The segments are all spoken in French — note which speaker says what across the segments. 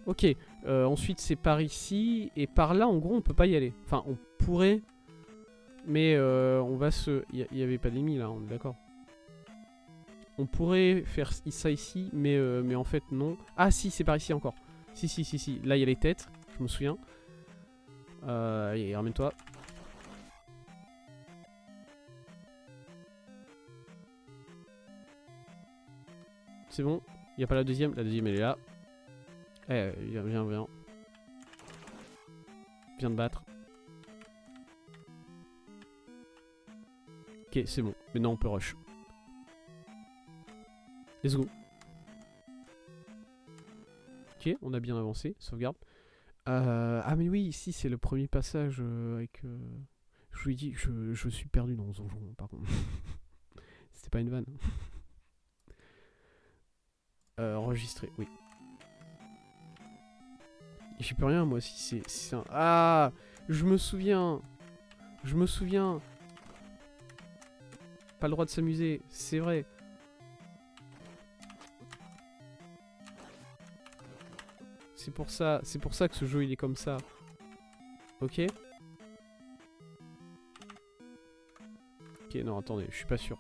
Speaker 1: Ok, ensuite c'est par ici, et par là en gros on peut pas y aller. Enfin on pourrait, mais on va se... Il y avait pas d'ennemis là, on est d'accord. On pourrait faire ça ici, mais en fait non. Ah si, c'est par ici encore. Si, là il y a les têtes, je me souviens. Allez, ramène-toi. C'est bon, il n'y a pas la deuxième elle est là. Eh, viens. Viens de battre. Ok, c'est bon. Maintenant on peut rush. Let's go. Ok, on a bien avancé. Sauvegarde. Ah mais oui, ici c'est le premier passage avec... Je vous ai dit, je suis perdu dans ce donjon, par contre. C'était pas une vanne. Enregistrer, oui. J'y peux rien moi si c'est un... Ah, je me souviens. Pas le droit de s'amuser, c'est vrai. C'est pour ça que ce jeu il est comme ça. Ok. Ok, non, attendez, je suis pas sûr.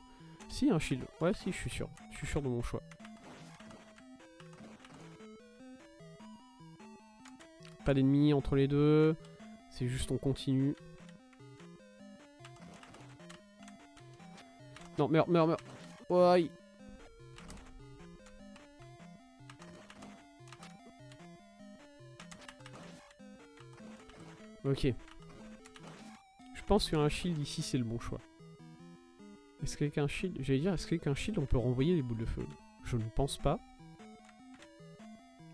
Speaker 1: Si, un shield. Ouais, si, je suis sûr. Je suis sûr de mon choix. Pas d'ennemis entre les deux. C'est juste on continue. Non, meurs. Ouais. Ok. Je pense qu'un shield ici c'est le bon choix. Est-ce qu'avec un shield, j'allais dire, est-ce qu'avec un shield on peut renvoyer les boules de feu? Je ne pense pas.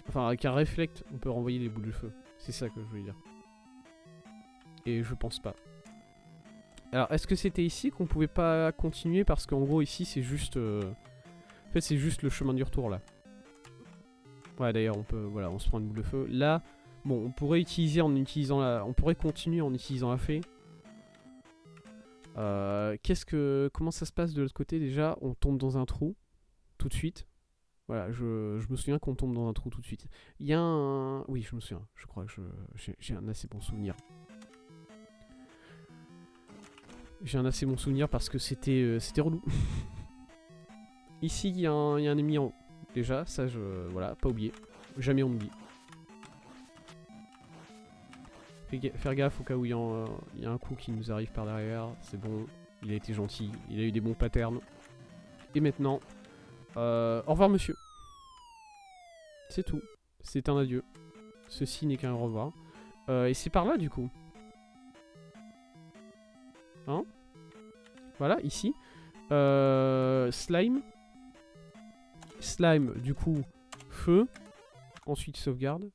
Speaker 1: Enfin, avec un réflect, on peut renvoyer les boules de feu. C'est ça que je voulais dire. Et je pense pas. Alors, est-ce que c'était ici qu'on pouvait pas continuer? Parce qu'en gros, ici, c'est juste... En fait, c'est juste le chemin du retour, là. Ouais, d'ailleurs, on peut... Voilà, on se prend une boule de feu. Là, bon, on pourrait utiliser en utilisant la... On pourrait continuer en utilisant la fée. Comment ça se passe de l'autre côté, déjà? On tombe dans un trou, tout de suite. Voilà, je me souviens qu'on tombe dans un trou tout de suite. Il y a un... Oui, je me souviens. Je crois que j'ai un assez bon souvenir. J'ai un assez bon souvenir parce que c'était relou. Ici, il y a un ennemi en haut. Déjà, ça, voilà, pas oublier. Jamais on oublie. Faire gaffe au cas où il y a un coup qui nous arrive par derrière. C'est bon, il a été gentil. Il a eu des bons patterns. Et maintenant... au revoir, monsieur. C'est tout. C'est un adieu. Ceci n'est qu'un au revoir. Et c'est par là, du coup. Hein? Voilà, ici. Slime. Slime, du coup, feu. Ensuite, sauvegarde.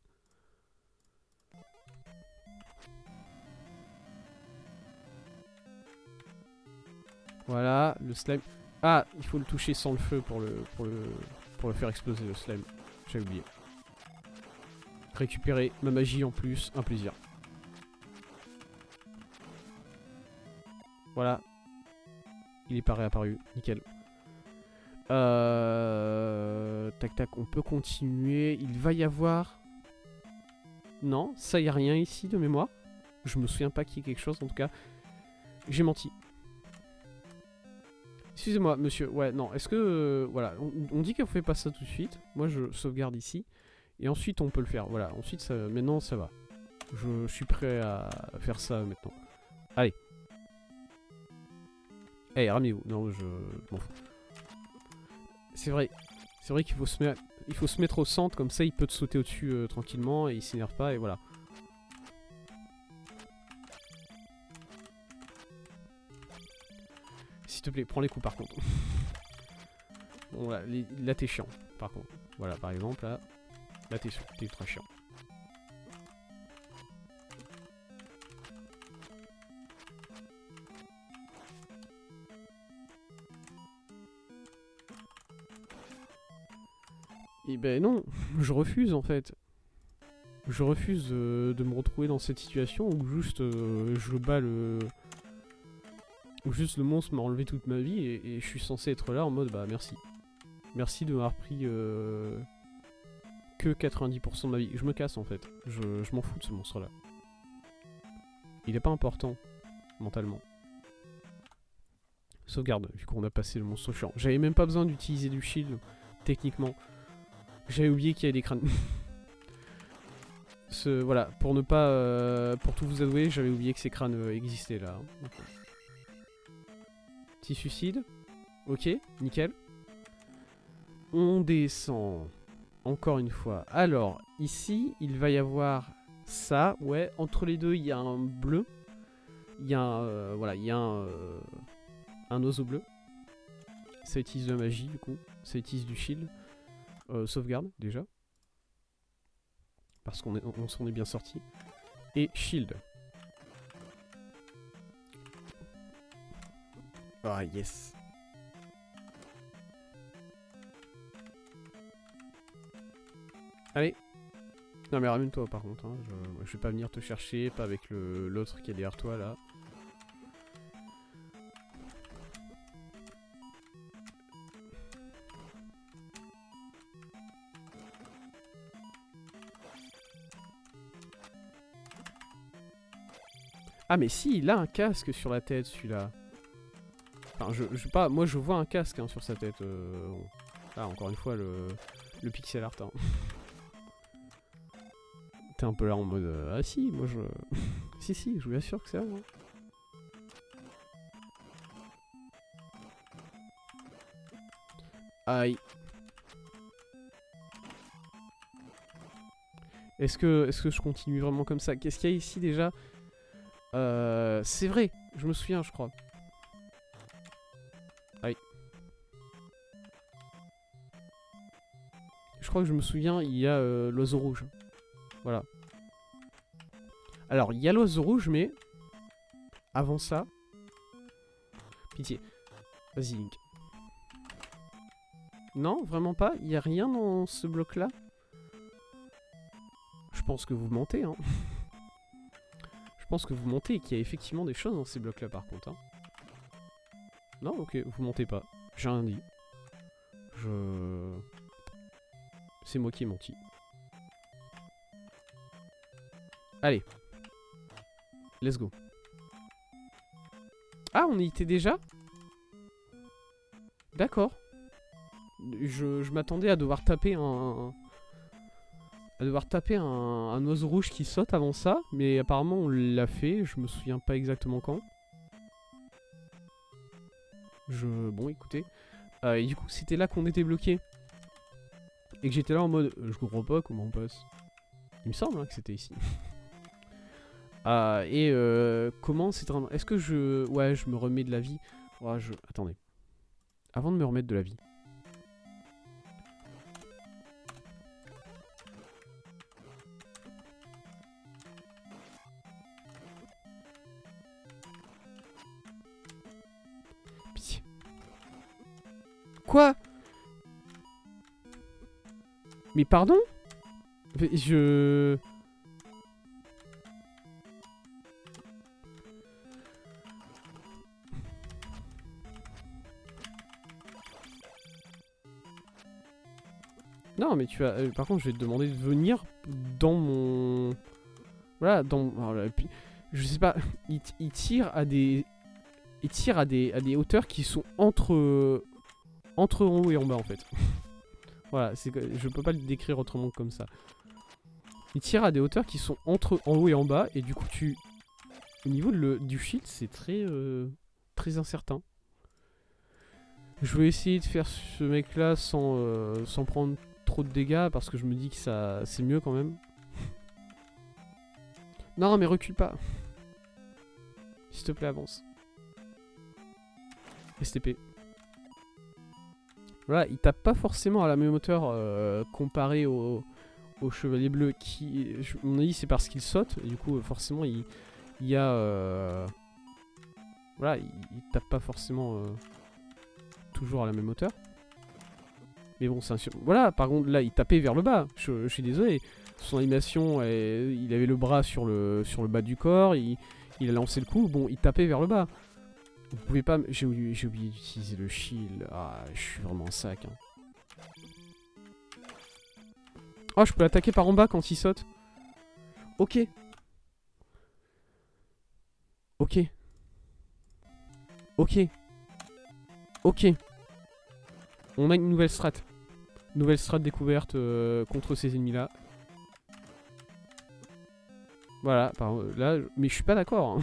Speaker 1: Voilà, le slime. Ah, il faut le toucher sans le feu pour le faire exploser, le slime. J'avais oublié. Récupérer ma magie en plus, un plaisir. Voilà. Il est pas réapparu, nickel. Tac, on peut continuer. Il va y avoir... Non, ça y a rien ici de mémoire. Je me souviens pas qu'il y ait quelque chose, en tout cas. J'ai menti. Excusez-moi, monsieur. Ouais, non, est-ce que... voilà, on dit qu'on fait pas ça tout de suite. Moi, je sauvegarde ici. Et ensuite, on peut le faire. Voilà, ensuite, maintenant, ça va. Je suis prêt à faire ça maintenant. Allez. Eh, hey, ramenez-vous. Non, je m'en fous. C'est vrai qu'il faut se mettre au centre, comme ça, il peut te sauter au-dessus tranquillement, et il s'énerve pas, et voilà. S'il te plaît, prends les coups par contre. Bon, voilà, là t'es chiant, par contre. Voilà, par exemple, là t'es ultra chiant. Et ben non, je refuse en fait. Je refuse de me retrouver dans cette situation où juste je bats le... Où juste le monstre m'a enlevé toute ma vie et je suis censé être là en mode bah merci. Merci de m'avoir pris que 90% de ma vie. Je me casse en fait. Je m'en fous de ce monstre là. Il est pas important mentalement. Sauvegarde, vu qu'on a passé le monstre chiant. J'avais même pas besoin d'utiliser du shield, techniquement. J'avais oublié qu'il y avait des crânes. Voilà, pour ne pas... pour tout vous avouer, j'avais oublié que ces crânes existaient là. Petit suicide. Ok, nickel. On descend. Encore une fois. Alors, ici, il va y avoir ça. Ouais, entre les deux, il y a un bleu. Il y a un... voilà, il y a un oiseau bleu. Ça utilise de la magie, du coup. Ça utilise du shield. Sauvegarde, déjà. Parce qu'on s'en est bien sorti. Et shield. Ah, yes. Allez. Non mais ramène-toi par contre. Hein. Je vais pas venir te chercher. Pas avec l'autre qui est derrière toi, là. Ah mais si, il a un casque sur la tête, celui-là. Enfin, pas, moi je vois un casque hein, sur sa tête. Ah, encore une fois, le pixel art. Hein. T'es un peu là en mode... ah si, moi je... si, je vous assure que c'est vrai. Hein. Aïe. Est-ce que je continue vraiment comme ça? Qu'est-ce qu'il y a ici déjà? C'est vrai, je me souviens, je crois. Aïe. Je crois que je me souviens, il y a l'oiseau rouge. Voilà. Alors, il y a l'oiseau rouge, mais... avant ça... Pitié. Vas-y, Link. Non, vraiment pas? Il n'y a rien dans ce bloc-là? Je pense que vous mentez, hein. Je pense que vous mentez et qu'il y a effectivement des choses dans ces blocs-là, par contre. Hein. Non, ok, vous mentez pas. J'ai rien dit. C'est moi qui ai menti. Allez. Let's go. Ah, on y était déjà? D'accord. Je m'attendais à devoir taper un oiseau rouge qui saute avant ça, mais apparemment on l'a fait, je me souviens pas exactement quand. Bon, écoutez. Et du coup, c'était là qu'on était bloqué. Et que j'étais là en mode, je comprends pas comment on passe. Il me semble hein, que c'était ici. Comment c'est vraiment... Est-ce que ouais, je me remets de la vie. Ouais, Attendez. Avant de me remettre de la vie. Pitié. Quoi? Mais pardon? Non, mais tu vas... par contre, je vais te demander de venir dans mon... Voilà, dans... Alors là, je sais pas, il tire à des... Il tire à des hauteurs qui sont entre en haut et en bas, en fait. Voilà, je peux pas le décrire autrement que comme ça. Il tire à des hauteurs qui sont en haut et en bas, et du coup, au niveau du shield, c'est très incertain. Je vais essayer de faire ce mec-là sans prendre trop de dégâts, parce que je me dis que c'est mieux quand même. Non, mais recule pas. S'il te plaît, avance. STP. Voilà, il tape pas forcément à la même hauteur comparé au chevalier bleu qui... À mon avis, c'est parce qu'il saute, et du coup, forcément, il y a... Voilà, il tape pas forcément toujours à la même hauteur. Mais bon, c'est un... Voilà, par contre, là, il tapait vers le bas. Je suis désolé. Son animation, il avait le bras sur le bas du corps, il a lancé le coup, bon, il tapait vers le bas. Vous pouvez pas... J'ai oublié d'utiliser le shield. Ah, je suis vraiment un sac. Hein. Oh, je peux l'attaquer par en bas quand il saute. Ok. Ok. Ok. Ok. On a une nouvelle strat. Nouvelle strat découverte contre ces ennemis-là. Voilà, là, mais je suis pas d'accord. Hein.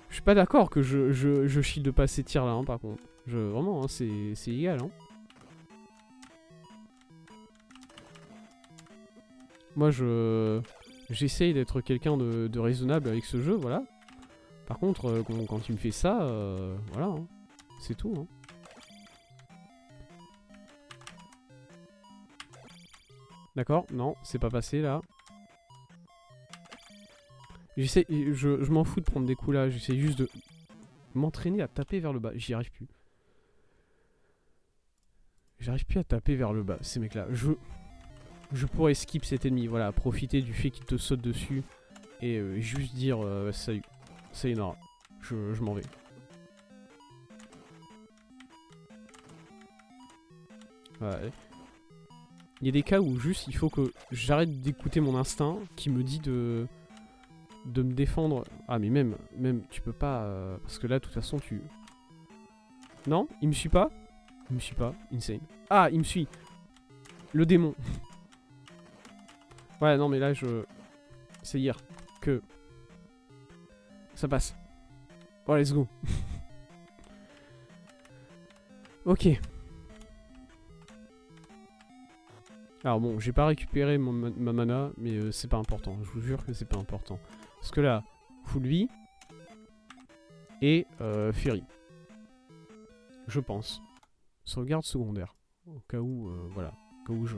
Speaker 1: Je suis pas d'accord que je shield pas ces tirs-là, hein, par contre. Vraiment, hein, c'est illégal. Hein. Moi, j'essaye d'être quelqu'un de raisonnable avec ce jeu, voilà. Par contre, quand tu me fais ça, voilà, hein, c'est tout. Hein. D'accord, non, c'est pas passé là. J'essaie, je m'en fous de prendre des coups là, j'essaie juste de m'entraîner à taper vers le bas. J'y arrive plus. J'arrive plus à taper vers le bas, ces mecs là. Je pourrais skip cet ennemi, voilà, profiter du fait qu'il te saute dessus et juste dire salut, sayonara, je m'en vais. Voilà. Il y a des cas où juste il faut que j'arrête d'écouter mon instinct qui me dit de me défendre. Ah mais même tu peux pas parce que là de toute façon tu... Non, il me suit pas. Il me suit pas, insane. Ah, il me suit. Le démon. Ouais, non mais là c'est hier que ça passe. Bon, let's go. Ok. Alors bon, j'ai pas récupéré ma mana, mais c'est pas important. Je vous jure que c'est pas important. Parce que là, full vie et Ferry. Je pense. Sauvegarde secondaire. Au cas où, voilà. Au cas où je...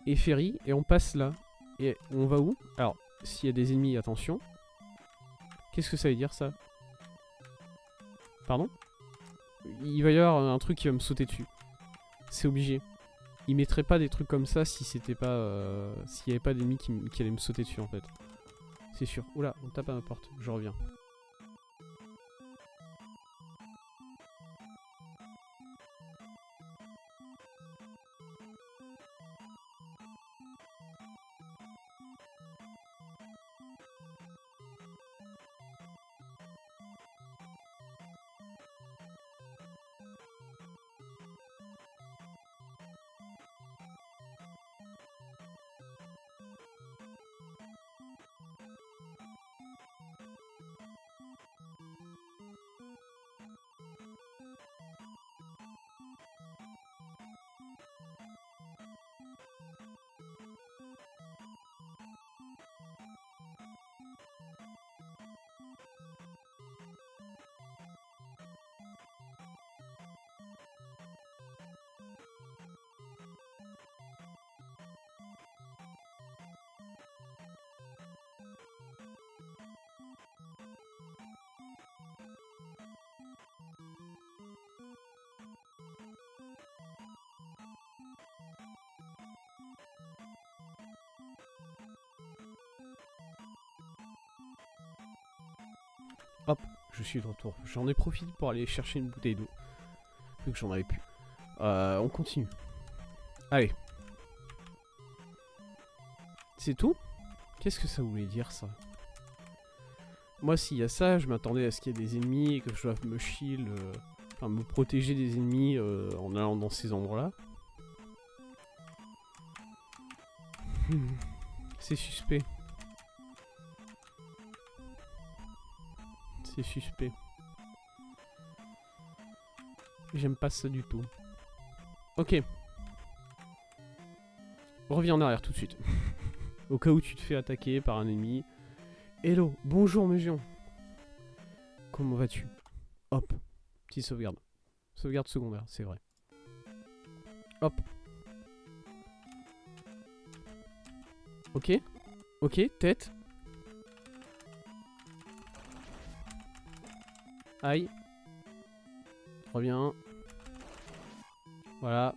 Speaker 1: Et Ferry, et on passe là. Et on va où? Alors, s'il y a des ennemis, attention. Qu'est-ce que ça veut dire ça? Pardon? Il va y avoir un truc qui va me sauter dessus. C'est obligé. Il mettrait pas des trucs comme ça si c'était pas... s'il y avait pas d'ennemis qui allaient me sauter dessus en fait. C'est sûr. Oula, on tape à ma porte. Je reviens. Hop, je suis de retour. J'en ai profité pour aller chercher une bouteille d'eau. Vu que j'en avais plus. On continue. Allez. C'est tout? Qu'est-ce que ça voulait dire ça? Moi s'il y a ça, je m'attendais à ce qu'il y ait des ennemis et que je doive me shield, enfin me protéger des ennemis en allant dans ces endroits-là. C'est suspect. C'est suspect. J'aime pas ça du tout. Ok. Reviens en arrière tout de suite. Au cas où tu te fais attaquer par un ennemi. Hello, bonjour Mégion. Comment vas-tu? Hop, petite sauvegarde. Sauvegarde secondaire, c'est vrai. Hop. Ok. Ok, tête. Aïe. Reviens. Voilà.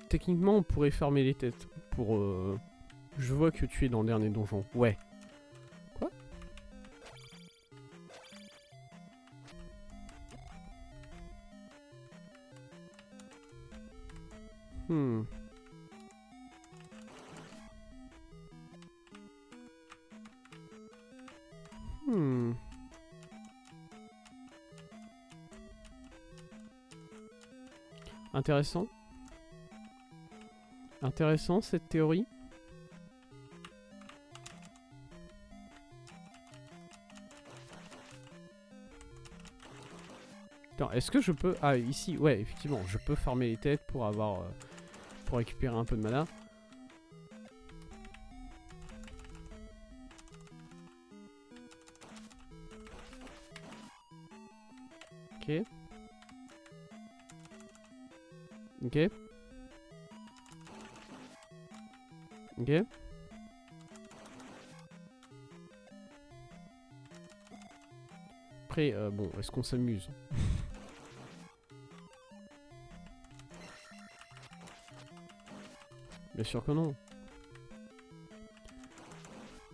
Speaker 1: Techniquement, on pourrait fermer les têtes pour... Je vois que tu es dans le dernier donjon. Ouais. Quoi? Hmm. Intéressant. Intéressant cette théorie. Attends, est-ce que je peux... Ah, ici, ouais, effectivement, je peux farmer les têtes pour avoir... pour récupérer un peu de mana. Ok. Ok. Ok. Après, bon, est-ce qu'on s'amuse? Bien sûr que non.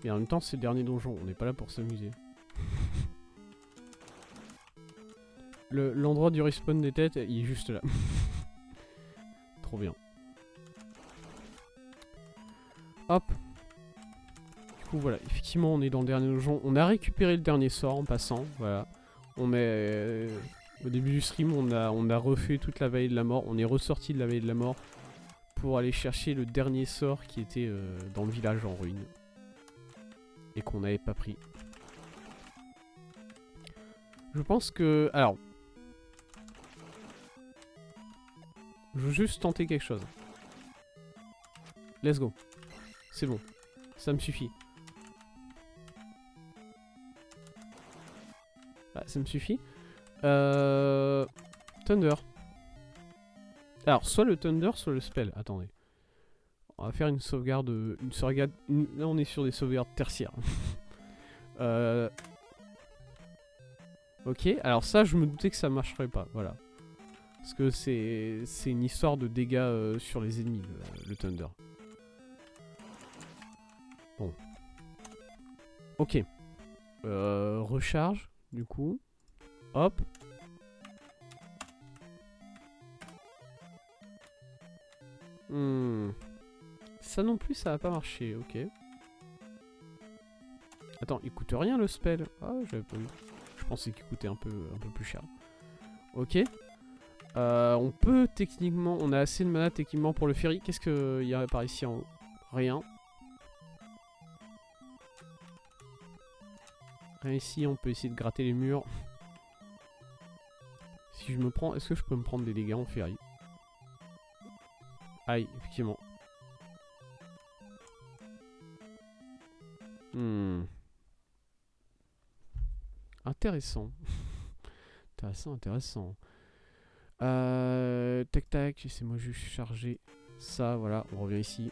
Speaker 1: Mais en même temps, c'est le dernier donjon, on n'est pas là pour s'amuser. L'endroit du respawn des têtes, il est juste là. Trop bien. Hop. Du coup, voilà, effectivement, on est dans le dernier donjon. On a récupéré le dernier sort en passant, voilà. On est... au début du stream, on a refait toute la vallée de la mort. On est ressorti de la vallée de la mort pour aller chercher le dernier sort qui était dans le village en ruine. Et qu'on n'avait pas pris. Je pense que... Alors... Je veux juste tenter quelque chose. Let's go. C'est bon. Ça me suffit. Ah, ça me suffit. Thunder. Alors, soit le Thunder, soit le spell. Attendez. On va faire une sauvegarde... Là, on est sur des sauvegardes tertiaires. Ok, alors ça, je me doutais que ça marcherait pas. Voilà. Parce que c'est une histoire de dégâts sur les ennemis, le Thunder. Bon. Ok. Recharge, du coup. Hop. Ça non plus, ça va pas marcher, ok. Attends, il coûte rien le spell. Ah, j'avais pas vu. Je pensais qu'il coûtait un peu plus cher. Ok. On peut techniquement... On a assez de mana techniquement pour le ferry. Qu'est-ce qu'il y a par ici en haut? Rien. Rien ici, on peut essayer de gratter les murs. Si je me prends... Est-ce que je peux me prendre des dégâts en ferry? Aïe, effectivement. Intéressant. Intéressant. Tac tac, laissez-moi juste charger ça, voilà, on revient ici.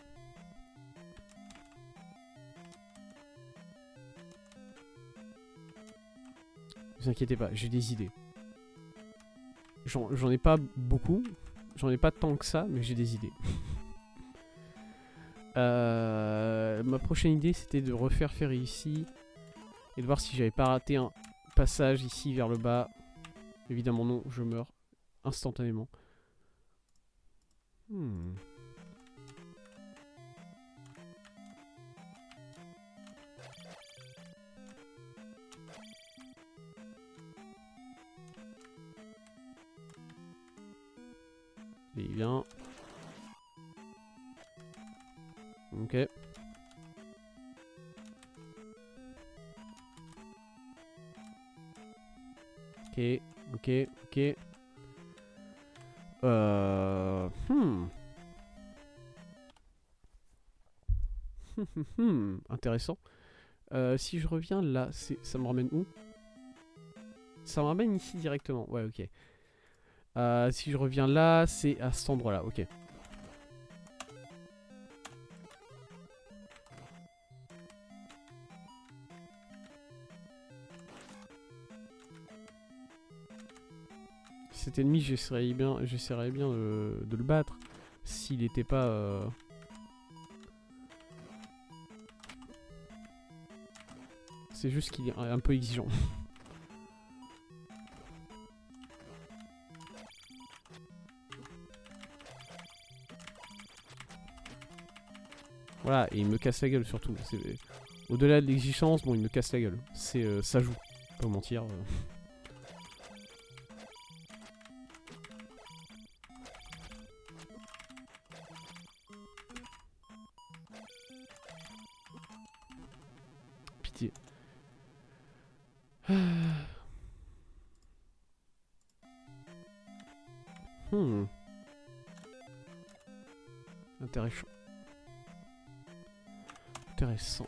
Speaker 1: Ne vous inquiétez pas, j'ai des idées. J'en ai pas beaucoup, j'en ai pas tant que ça, mais j'ai des idées. Ma prochaine idée, c'était de refaire ferry ici et de voir si j'avais pas raté un passage ici vers le bas. Évidemment non, je meurs instantanément. Et il vient. Ok. Ok. Intéressant. Si je reviens là, ça me ramène où? Ça me ramène ici directement. Ouais, ok. Si je reviens là, c'est à cet endroit-là. Ok. Cet ennemi, j'essaierais bien de le battre s'il n'était pas... C'est juste qu'il est un peu exigeant. Voilà, et il me casse la gueule surtout. Au-delà de l'exigence, bon, il me casse la gueule. Ça joue, pas vous mentir. pitié. Intéressant. Intéressant.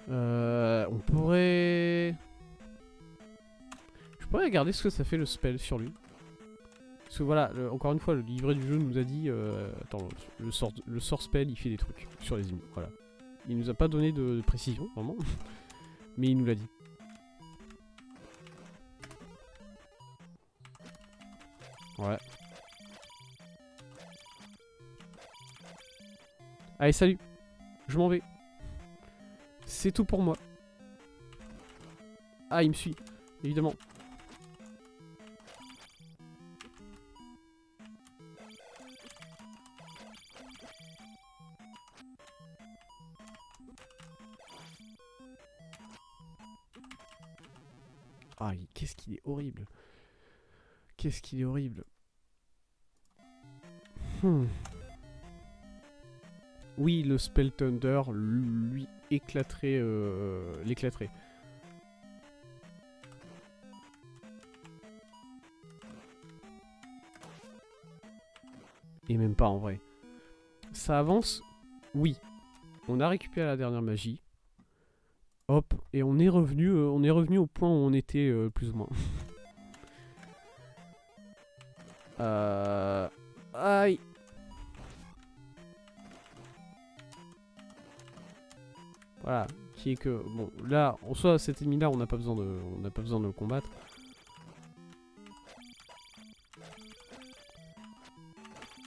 Speaker 1: On pourrait... Je pourrais regarder ce que ça fait le spell sur lui. Parce que voilà, encore une fois, le livret du jeu nous a dit... attends, le sort spell, il fait des trucs sur les ennemis. Voilà. Il nous a pas donné de précision, vraiment. Mais il nous l'a dit. Ouais. Allez, salut. Je m'en vais. C'est tout pour moi. Ah, il me suit. Évidemment. Ah, qu'est-ce qu'il est horrible. Qu'est-ce qu'il est horrible. Oui, le Spell Thunder lui éclaterait, l'éclaterait. Et même pas en vrai. Ça avance. Oui. On a récupéré la dernière magie. Hop, et on est revenu au point où on était plus ou moins. Aïe. Voilà, qui est que bon, là, en soi, cet ennemi-là, on n'a pas besoin de le combattre.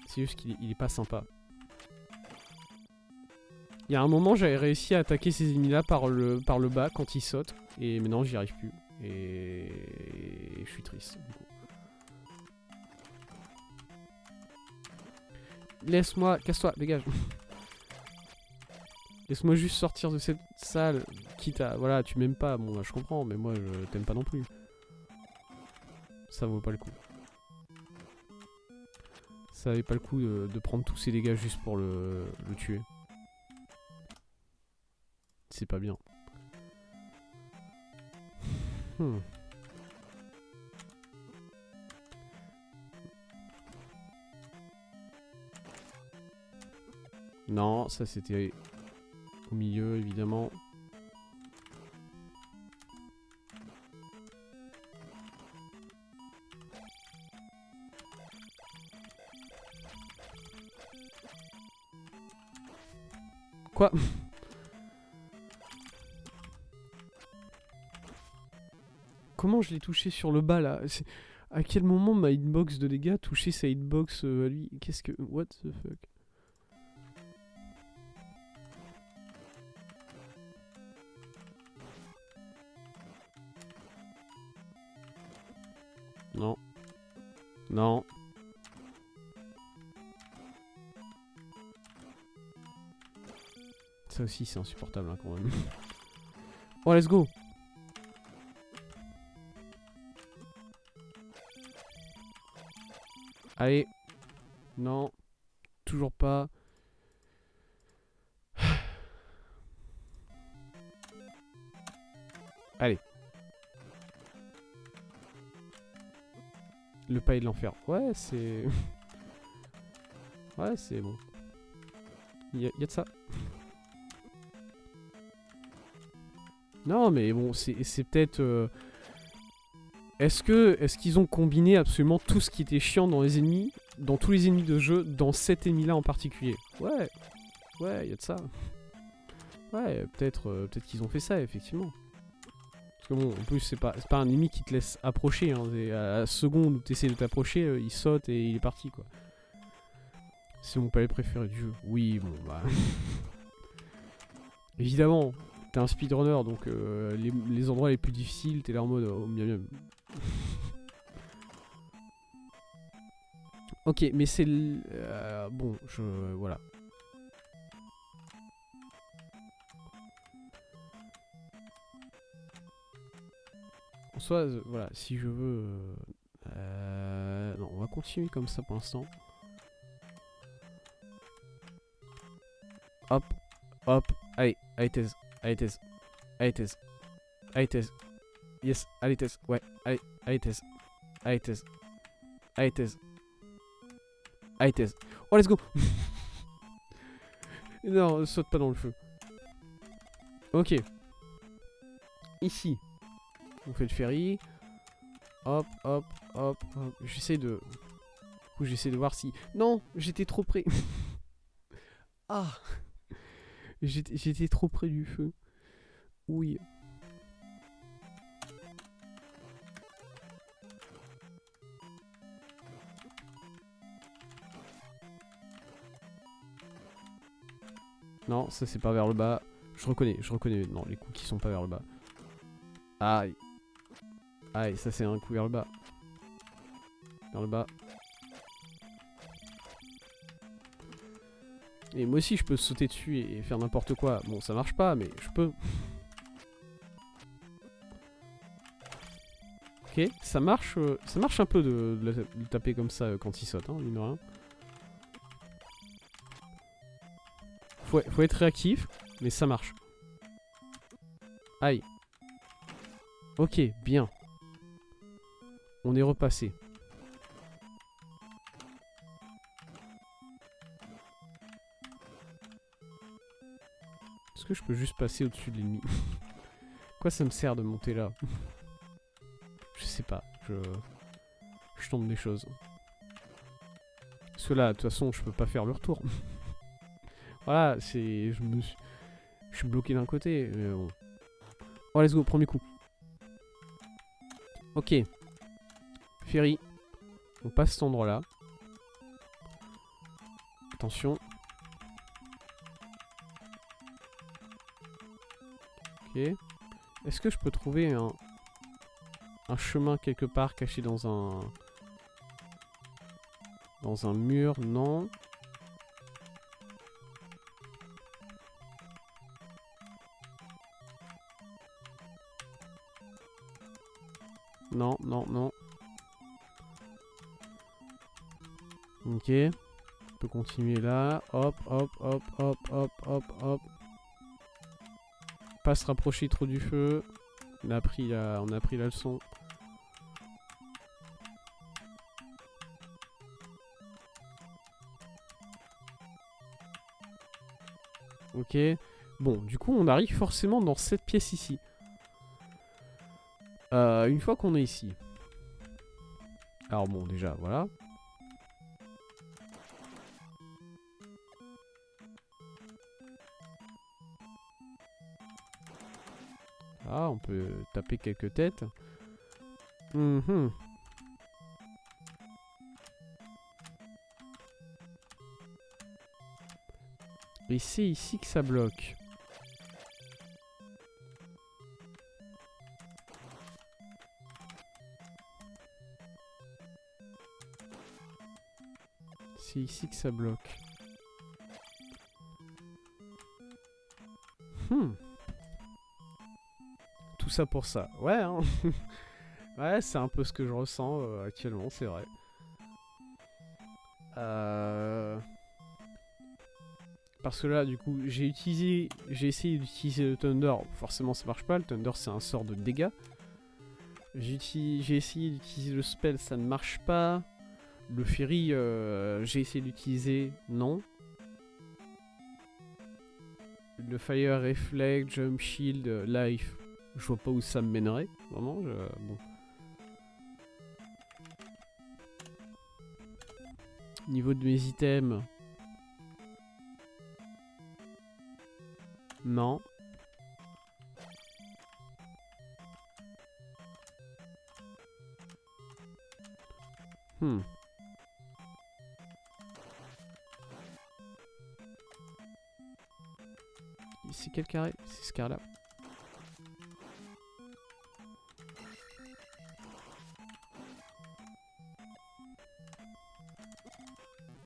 Speaker 1: C'est juste qu'il est pas sympa. Il y a un moment, j'avais réussi à attaquer ces ennemis-là par le bas quand ils sautent, et maintenant j'y arrive plus. Et je suis triste. Du coup. Laisse-moi, casse-toi, dégage. Laisse-moi juste sortir de cette salle, quitte à... Voilà, tu m'aimes pas, bon bah, je comprends, mais moi je t'aime pas non plus. Ça vaut pas le coup. Ça valait pas le coup de prendre tous ces dégâts juste pour le tuer. C'est pas bien. Non, ça c'était au milieu évidemment. Quoi? Comment je l'ai touché sur le bas là? À quel moment ma hitbox de dégâts touchait sa hitbox à lui? Qu'est-ce que... What the fuck? Non. Non. Ça aussi c'est insupportable hein, quand même. Oh let's go. Allez. Non. Toujours pas. Allez. Le paillet de l'enfer. Ouais, c'est... Ouais, c'est bon. Il y a de ça. Non, mais bon, c'est peut-être... Est-ce qu'ils ont combiné absolument tout ce qui était chiant dans les ennemis, dans tous les ennemis de jeu, dans cet ennemi-là en particulier? Ouais. Ouais, il y a de ça. Ouais, peut-être qu'ils ont fait ça, effectivement. Parce que bon, en plus, c'est pas un ennemi qui te laisse approcher. Hein. À la seconde où tu essaies de t'approcher, il saute et il est parti, quoi. C'est mon palais préféré du jeu. Oui, bon, bah... Évidemment, t'es un speedrunner, donc les endroits les plus difficiles, t'es là en mode... Oh, miam miam. Ok, mais c'est... bon, voilà. En soi, voilà, si je veux... non, on va continuer comme ça pour l'instant. Hop. Hop. Allez, allez, thèse. Allez, thèse. Allez, thèse. Allez, thèse. Yes, allez, thèse. Ouais, allez, allez, thèse. Allez, thèse. Allez, thèse. Allez, thèse. Oh, let's go. Non, saute pas dans le feu. Ok. Ici. On fait le ferry. Hop, hop, hop, hop. J'essaie de... Du coup, j'essaie de voir si... Non, j'étais trop près. Ah. J'étais trop près du feu. Oui. Non, ça c'est pas vers le bas. Je reconnais. Non, les coups qui sont pas vers le bas. Aïe. Aïe, ça c'est un coup vers le bas. Vers le bas. Et moi aussi je peux sauter dessus et faire n'importe quoi. Bon, ça marche pas, mais je peux. Ok, ça marche un peu de le taper comme ça quand il saute, hein, mine de rien. Faut être réactif, mais ça marche. Aïe. Ok, bien. On est repassé. Est-ce que je peux juste passer au-dessus de l'ennemi? Quoi ça me sert de monter là? Je sais pas. Je tombe des choses. Parce que là, de toute façon, je peux pas faire le retour. Voilà, c'est... Je suis bloqué d'un côté. Mais bon. Oh, let's go, premier coup. Ok. Ferry. On passe cet endroit-là. Attention. Ok. Est-ce que je peux trouver un chemin quelque part caché dans un mur? Non. Non, non, non. Ok. On peut continuer là. Hop, hop, hop, hop, hop, hop, hop. Pas se rapprocher trop du feu. On a pris la leçon. Ok. Bon, du coup, on arrive forcément dans cette pièce ici. Une fois qu'on est ici. Alors bon, déjà, voilà. Ah, on peut taper quelques têtes. Et c'est ici que ça bloque. C'est ici que ça bloque. Tout ça pour ça. Ouais, hein. Ouais, c'est un peu ce que je ressens actuellement, c'est vrai. Parce que là, du coup, j'ai essayé d'utiliser le Thunder. Forcément, ça marche pas. Le Thunder, c'est un sort de dégâts. J'ai essayé d'utiliser le spell, ça ne marche pas. Le Ferry, j'ai essayé d'utiliser, non. Le Fire Reflect, Jump Shield, Life, je vois pas où ça me mènerait. Vraiment, bon. Niveau de mes items. Non. C'est quel carré? C'est ce carré là.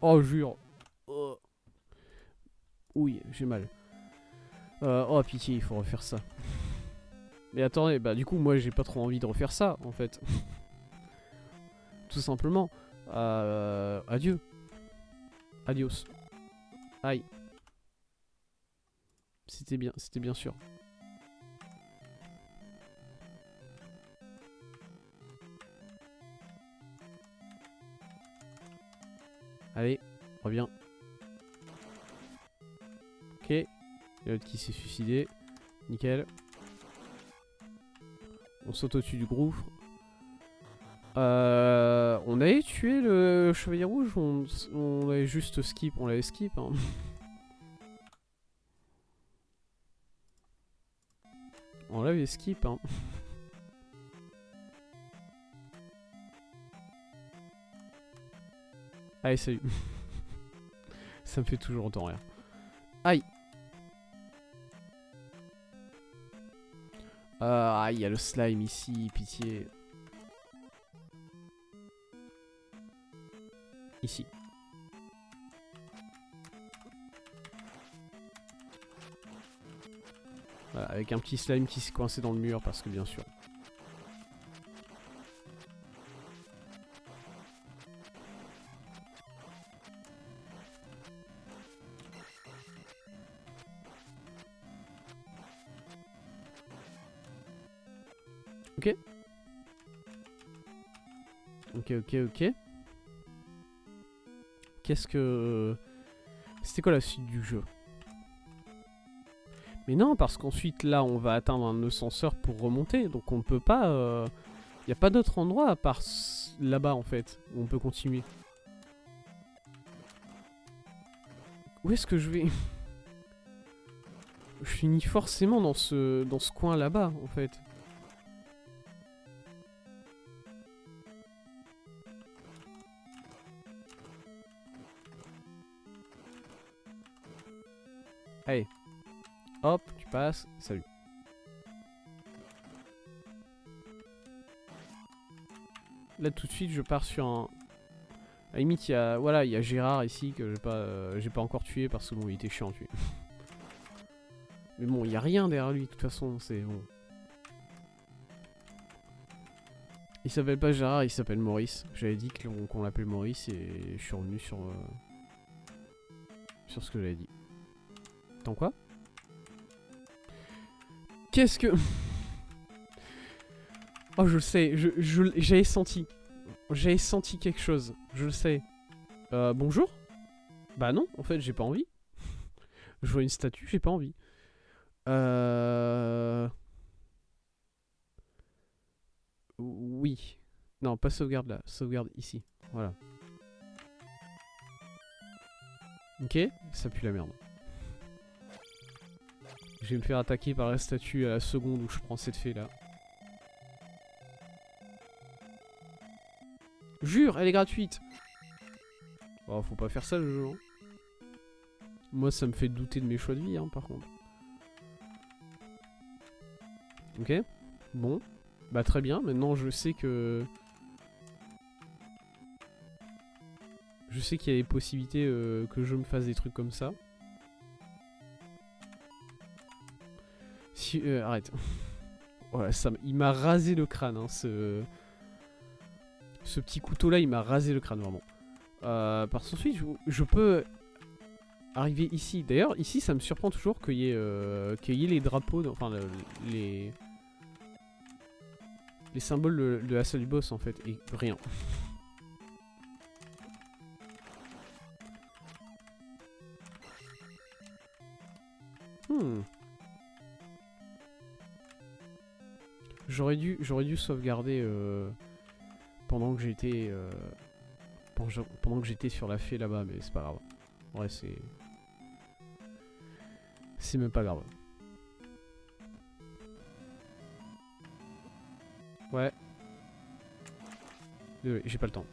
Speaker 1: Oh, jure. Oh. Oui, j'ai mal. Oh, pitié, il faut refaire ça. Mais attendez, bah du coup, moi j'ai pas trop envie de refaire ça, en fait. Tout simplement. Adieu. Adios. Aïe. C'était bien sûr. Allez, reviens. Ok. Il y a l'autre qui s'est suicidé. Nickel. On saute au-dessus du gouffre. On avait tué le chevalier rouge ou on l'avait juste skip? On l'avait skip, hein. On l'avait skip, hein. Allez, salut. Ça me fait toujours autant rire. Aïe. Ah, il y a le slime ici, pitié. Ici. Voilà, avec un petit slime qui s'est coincé dans le mur parce que bien sûr. Ok. Ok. Qu'est-ce que... C'était quoi la suite du jeu? Mais non, parce qu'ensuite, là, on va atteindre un ascenseur pour remonter. Donc on ne peut pas... Y a pas d'autre endroit à part là-bas, en fait, où on peut continuer. Où est-ce que je vais? Je finis forcément dans ce coin là-bas, en fait. Allez. Hop, tu passes. Salut. Là, tout de suite, je pars sur un... À la limite, il y a... Voilà, il y a Gérard ici que j'ai pas encore tué parce que bon, il était chiant à tuer. Mais bon, il y a rien derrière lui, de toute façon, c'est bon. Il s'appelle pas Gérard, il s'appelle Maurice. J'avais dit qu'on l'appelait Maurice et je suis revenu sur ce que j'avais dit. Attends, quoi? Qu'est-ce que... Oh, je sais, j'avais senti. J'avais senti quelque chose, je le sais. Bonjour? Bah non, en fait, j'ai pas envie. Je vois une statue, j'ai pas envie. Oui. Non, pas sauvegarde là, sauvegarde ici. Voilà. Ok, ça pue la merde. Je vais me faire attaquer par la statue à la seconde où je prends cette fée là. Jure, elle est gratuite. Oh, faut pas faire ça le jeu. Hein. Moi, ça me fait douter de mes choix de vie, hein, par contre. Ok. Bon. Bah très bien, maintenant je sais que... Je sais qu'il y a des possibilités que je me fasse des trucs comme ça. Si, arrête. Voilà, ça, il m'a rasé le crâne, hein, ce petit couteau là, il m'a rasé le crâne vraiment. Par ensuite, je peux arriver ici. D'ailleurs, ici, ça me surprend toujours qu'il y ait les drapeaux, enfin les symboles de la salle du boss en fait, et rien. J'aurais dû sauvegarder pendant que j'étais sur la fée là-bas, mais c'est pas grave. Ouais, c'est même pas grave. Ouais. Désolé, j'ai pas le temps.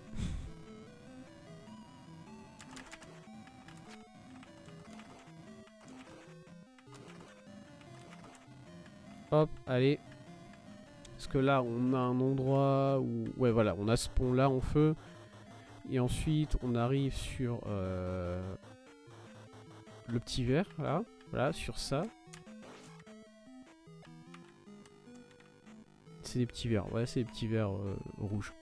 Speaker 1: Hop, allez. Parce que là, on a un endroit où... Ouais, voilà, on a ce pont-là en feu. Et ensuite, on arrive sur le petit verre, là. Voilà, sur ça. C'est des petits verres. Ouais, c'est des petits verres rouges.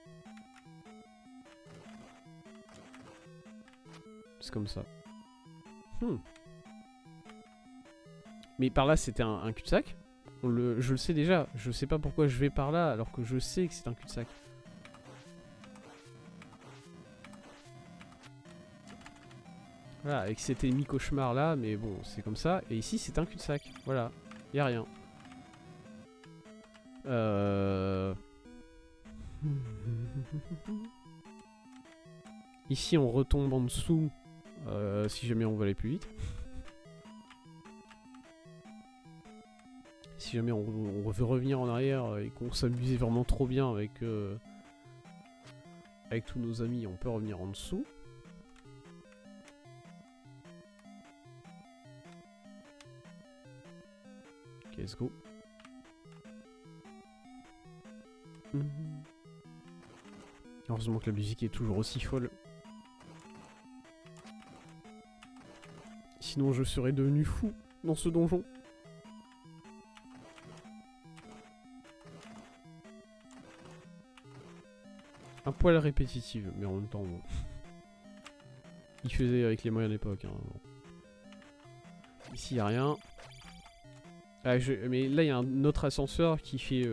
Speaker 1: C'est comme ça. Mais par là, c'était un cul-de-sac. Je le sais déjà. Je sais pas pourquoi je vais par là alors que je sais que c'est un cul-de-sac. Voilà, avec cet ennemi cauchemar là, mais bon, c'est comme ça. Et ici, c'est un cul-de-sac. Voilà, y a rien. Ici, on retombe en dessous si jamais on veut aller plus vite. Si jamais on veut revenir en arrière et qu'on s'amusait vraiment trop bien avec tous nos amis, on peut revenir en dessous. Ok, let's go. Heureusement que la musique est toujours aussi folle. Sinon je serais devenu fou dans ce donjon. Un poil répétitive, mais en même temps, bon. Il faisait avec les moyens d'époque. Hein. Ici, il n'y a rien. Ah, mais là, il y a un autre ascenseur qui fait...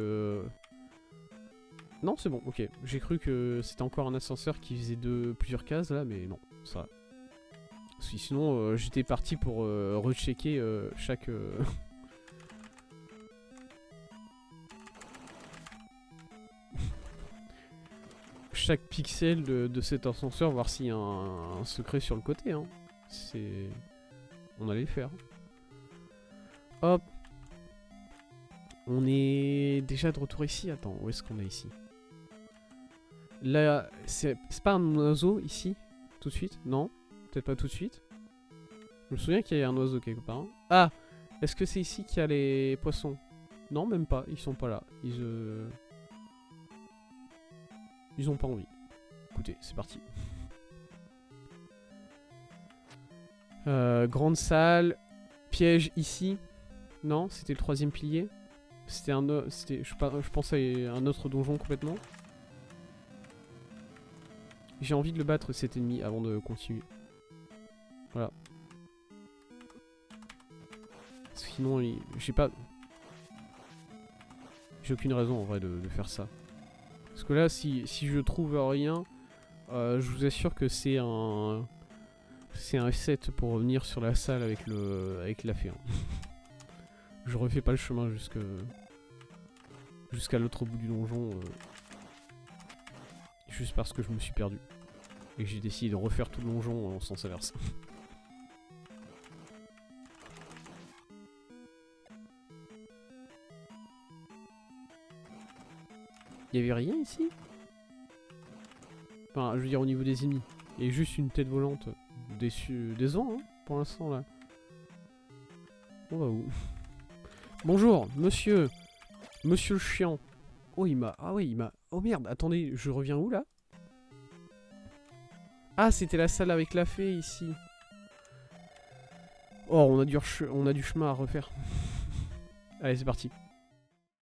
Speaker 1: Non, c'est bon, ok. J'ai cru que c'était encore un ascenseur qui faisait plusieurs cases, là, mais non, ça... Sinon, j'étais parti pour rechecker chaque... chaque pixel de cet ascenseur, voir s'il y a un secret sur le côté. Hein. C'est... On allait le faire. Hop. On est déjà de retour ici. Attends, où est-ce qu'on est ici? Là, c'est pas un oiseau ici? Tout de suite? Non? Peut-être pas tout de suite. Je me souviens qu'il y avait un oiseau quelque part. Ah! Est-ce que c'est ici qu'il y a les poissons? Non, même pas. Ils sont pas là. Ils ont pas envie. Écoutez, c'est parti. Grande salle. Piège ici. Non, c'était le 3e pilier. C'était je pensais à un autre donjon complètement. J'ai envie de le battre cet ennemi avant de continuer. Voilà. Sinon, j'ai pas... J'ai aucune raison en vrai de faire ça. Parce que là, si je trouve rien, je vous assure que c'est un... C'est un set pour revenir sur la salle avec la fée. Hein. Je refais pas le chemin jusqu'à l'autre bout du donjon. Juste parce que je me suis perdu. Et que j'ai décidé de refaire tout le donjon en sens inverse. Y'avait rien ici? Enfin, je veux dire au niveau des ennemis. Il y a juste une tête volante. Décevant, hein, pour l'instant là. On va où? Bonjour, monsieur. Monsieur le chiant. Oh, il m'a... Ah oui, il m'a... Oh merde, attendez, je reviens où là? Ah, c'était la salle avec la fée ici. Oh, on a du chemin à refaire. Allez, c'est parti.